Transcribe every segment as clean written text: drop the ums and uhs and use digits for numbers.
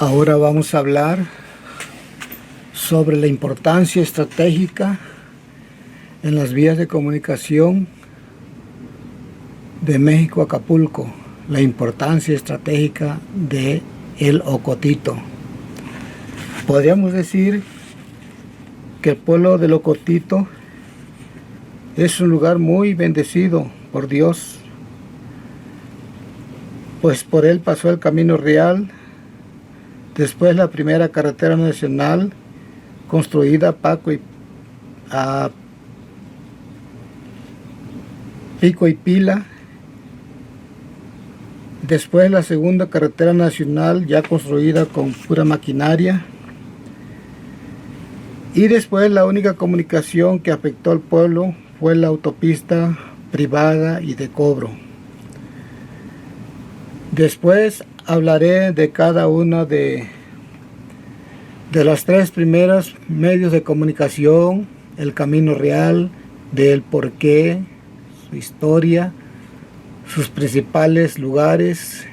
Ahora vamos a hablar sobre la importancia estratégica en las vías de comunicación de México a Acapulco, la importancia estratégica de el Ocotito. Podríamos decir que el pueblo del Ocotito es un lugar muy bendecido por Dios, pues por él pasó el Camino Real, después la primera carretera nacional construida a pico y pila, después la segunda carretera nacional ya construida con pura maquinaria, y después la única comunicación que afectó al pueblo fue la autopista privada y de cobro. Después hablaré de cada una de las tres primeras medios de comunicación, el Camino Real, del porqué, su historia, sus principales lugares.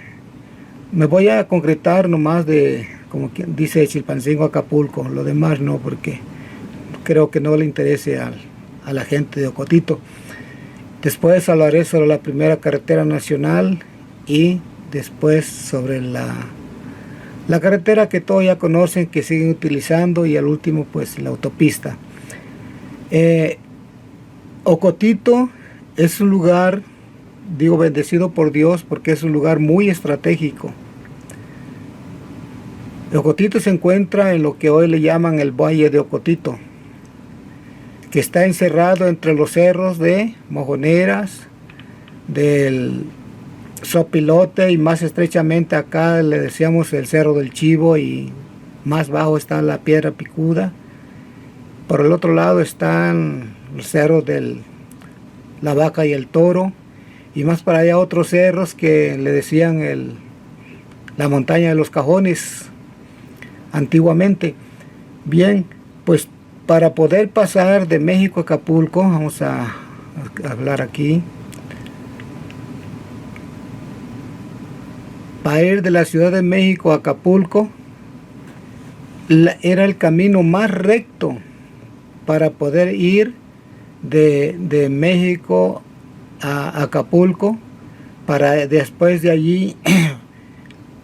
Me voy a concretar nomás de, como quien dice, Chilpancingo a Acapulco, lo demás no, porque creo que no le interese a la gente de Ocotito. Después hablaré sobre la primera carretera nacional y después sobre la carretera que todos ya conocen, que siguen utilizando, y al último pues la autopista. Ocotito es un lugar, digo, bendecido por Dios, porque es un lugar muy estratégico. Ocotito se encuentra en lo que hoy le llaman el Valle de Ocotito, que está encerrado entre los cerros de Mojoneras, del Sopilote, y más estrechamente acá le decíamos el Cerro del Chivo, y más bajo está la Piedra Picuda. Por el otro lado están los cerros de la Vaca y el Toro, y más para allá otros cerros que le decían la Montaña de los Cajones antiguamente. Bien, pues para poder pasar de México a Acapulco, vamos a hablar aquí. Para ir de la Ciudad de México a Acapulco, era el camino más recto para poder ir de México a Acapulco, para después de allí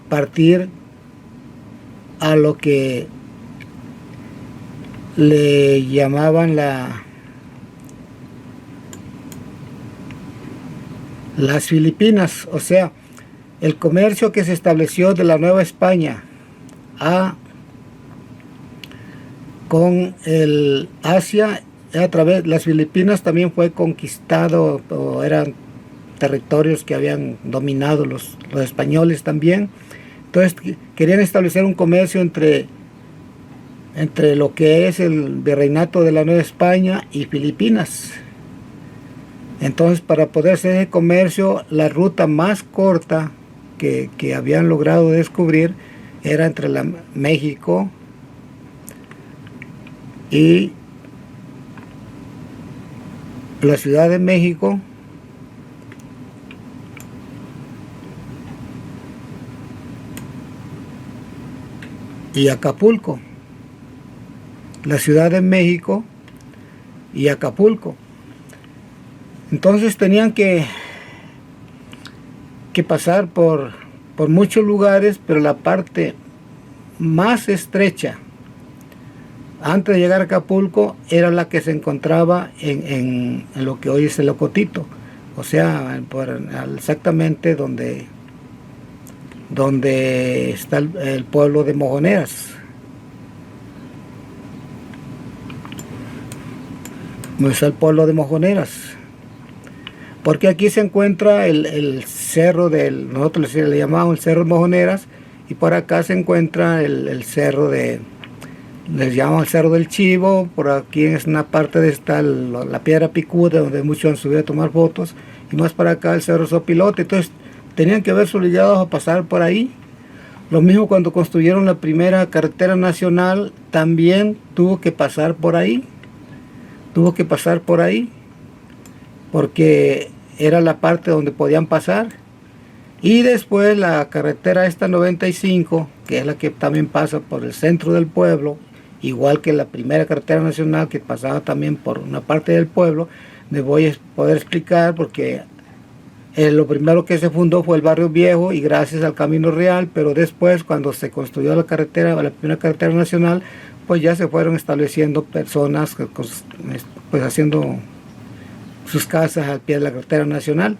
partir a lo que le llamaban las Filipinas, o sea, el comercio que se estableció de la Nueva España con el Asia a través de las Filipinas también fue conquistado, o eran territorios que habían dominado los españoles también. Entonces querían establecer un comercio entre lo que es el virreinato de la Nueva España y Filipinas. Entonces, para poder hacer ese comercio, la ruta más corta que habían logrado descubrir era entre México y la Ciudad de México y Acapulco. La Ciudad de México y Acapulco. Entonces tenían que pasar por muchos lugares, pero la parte más estrecha antes de llegar a Acapulco era la que se encontraba en lo que hoy es el Ocotito, o sea, exactamente donde está el pueblo de Mojoneras. No está el pueblo de Mojoneras, porque aquí se encuentra el cerro nosotros le llamamos el Cerro de Mojoneras, y por acá se encuentra el cerro les llaman el Cerro del Chivo. Por aquí es una parte de la Piedra Picuda, donde muchos han subido a tomar fotos, y más para acá el Cerro Sopilote. Entonces tenían que verse obligados a pasar por ahí. Lo mismo cuando construyeron la primera carretera nacional, también tuvo que pasar por ahí. Porque era la parte donde podían pasar. Y después la carretera esta 95, que es la que también pasa por el centro del pueblo, igual que la primera carretera nacional que pasaba también por una parte del pueblo. Me voy a poder explicar porque lo primero que se fundó fue el barrio viejo y gracias al Camino Real, pero después cuando se construyó la carretera, la primera carretera nacional, pues ya se fueron estableciendo personas pues haciendo sus casas al pie de la carretera nacional.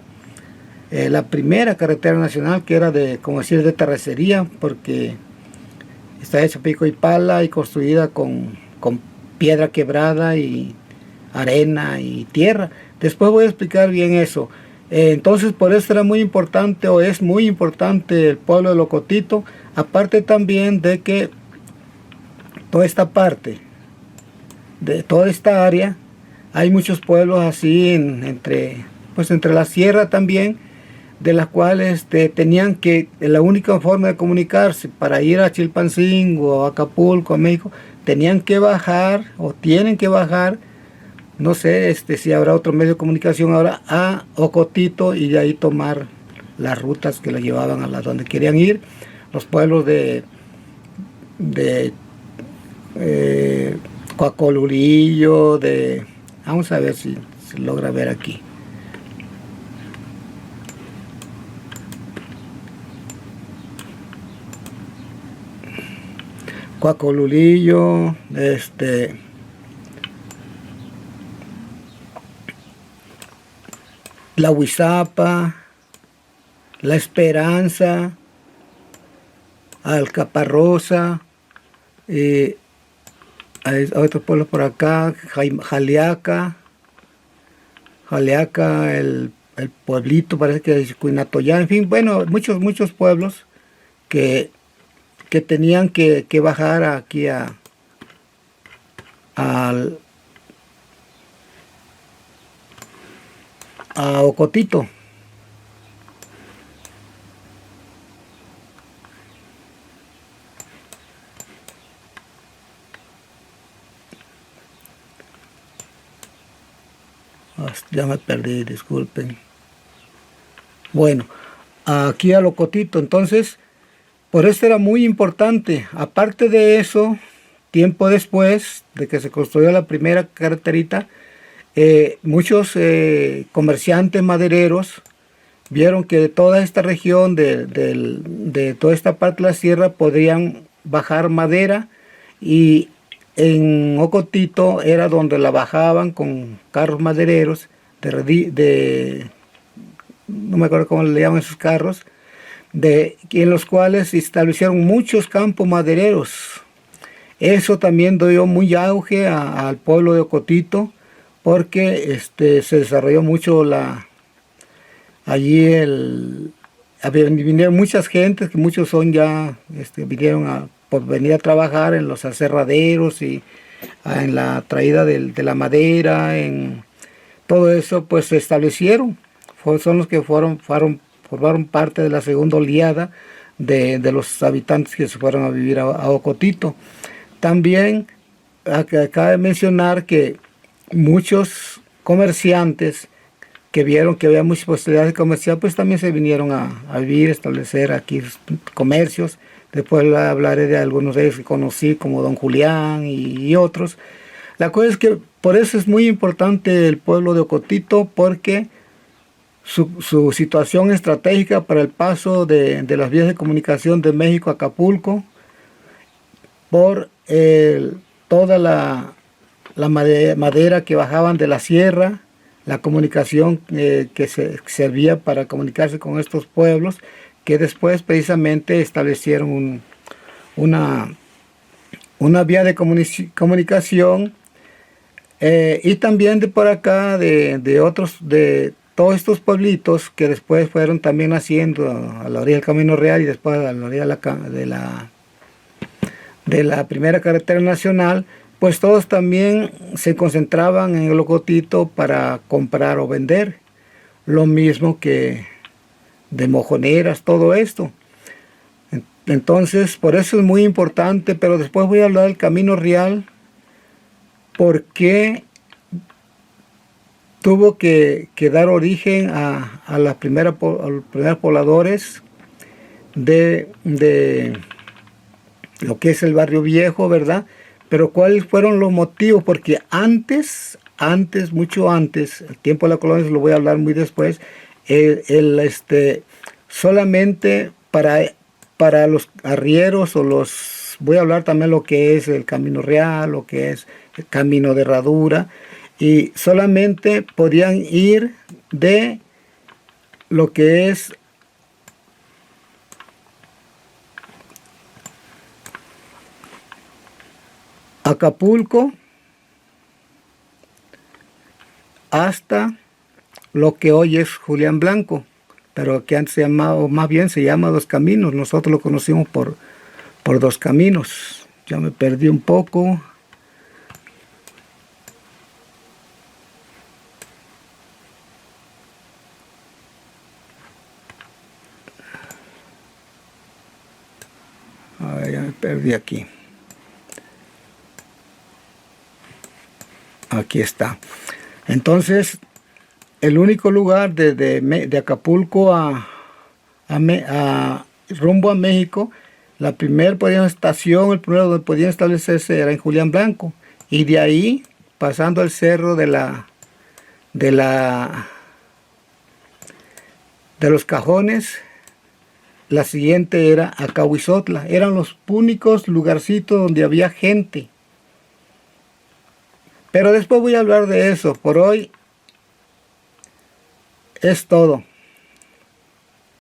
La primera carretera nacional, que era de, como decir, de terracería, porque está hecha pico y pala y construida con piedra quebrada y arena y tierra. Después voy a explicar bien eso. Entonces por eso era muy importante, o es muy importante, el pueblo de Locotito, aparte también de que toda esta parte, de toda esta área, hay muchos pueblos así entre la sierra también, de las cuales tenían que, la única forma de comunicarse para ir a Chilpancingo o a Acapulco, a México, tenían que bajar o tienen que bajar, no sé si habrá otro medio de comunicación ahora, a Ocotito y de ahí tomar las rutas que la llevaban a donde querían ir. Los pueblos de Coacolurillo, vamos a ver si se logra ver aquí. Coacolulillo, La Huizapa, La Esperanza, Alcaparrosa, hay otros pueblos por acá, Jaliaca, el pueblito parece que es Cuinatoyá, en fin, bueno, muchos pueblos que tenían que bajar aquí a Ocotito. Ya me perdí, disculpen. Bueno, aquí a Locotito, entonces, por eso era muy importante. Aparte de eso, tiempo después de que se construyó la primera carreterita, muchos comerciantes madereros vieron que de toda esta región, de toda esta parte de la sierra, podrían bajar madera, y en Ocotito era donde la bajaban con carros madereros, no me acuerdo cómo le llaman esos carros, en los cuales se establecieron muchos campos madereros. Eso también dio muy auge al pueblo de Ocotito, porque se desarrolló mucho vinieron muchas gentes, que muchos son ya, vinieron por venir a trabajar en los aserraderos y en la traída de la madera, en todo eso, pues se establecieron. Son los que formaron parte de la segunda oleada de los habitantes que se fueron a vivir a Ocotito. También cabe mencionar que muchos comerciantes que vieron que había muchas posibilidades de comerciar, pues también se vinieron a vivir, establecer aquí comercios. Después hablaré de algunos de ellos que conocí, como Don Julián y otros. La cosa es que por eso es muy importante el pueblo de Ocotito, porque su situación estratégica para el paso de las vías de comunicación de México a Acapulco, por toda la madera que bajaban de la sierra, la comunicación que servía para comunicarse con estos pueblos, que después precisamente establecieron una vía de comunicación, y también de por acá de todos estos pueblitos que después fueron también naciendo a la orilla del Camino Real y después a la orilla de la primera carretera nacional, pues todos también se concentraban en el Ocotito para comprar o vender, lo mismo que de mojoneras, todo esto. Entonces, por eso es muy importante, pero después voy a hablar del Camino Real, porque tuvo que dar origen a los primeros pobladores de lo que es el barrio viejo, ¿verdad? Pero ¿cuáles fueron los motivos? Porque antes, mucho antes, el tiempo de la colonia, lo voy a hablar muy después, solamente para los arrieros o los, voy a hablar también lo que es el camino real, lo que es el camino de herradura, y solamente podían ir de lo que es Acapulco hasta lo que hoy es Julián Blanco, pero que antes se llamaba, o más bien se llama Dos Caminos. Nosotros lo conocimos por Dos Caminos. Ya me perdí un poco. Ya me perdí aquí. Aquí está. Entonces, el único lugar de Acapulco rumbo a México, la primera estación, el primero donde podían establecerse era en Julián Blanco. Y de ahí, pasando el cerro de los Cajones, la siguiente era Acahuizotla. Eran los únicos lugarcitos donde había gente. Pero después voy a hablar de eso. Por hoy es todo.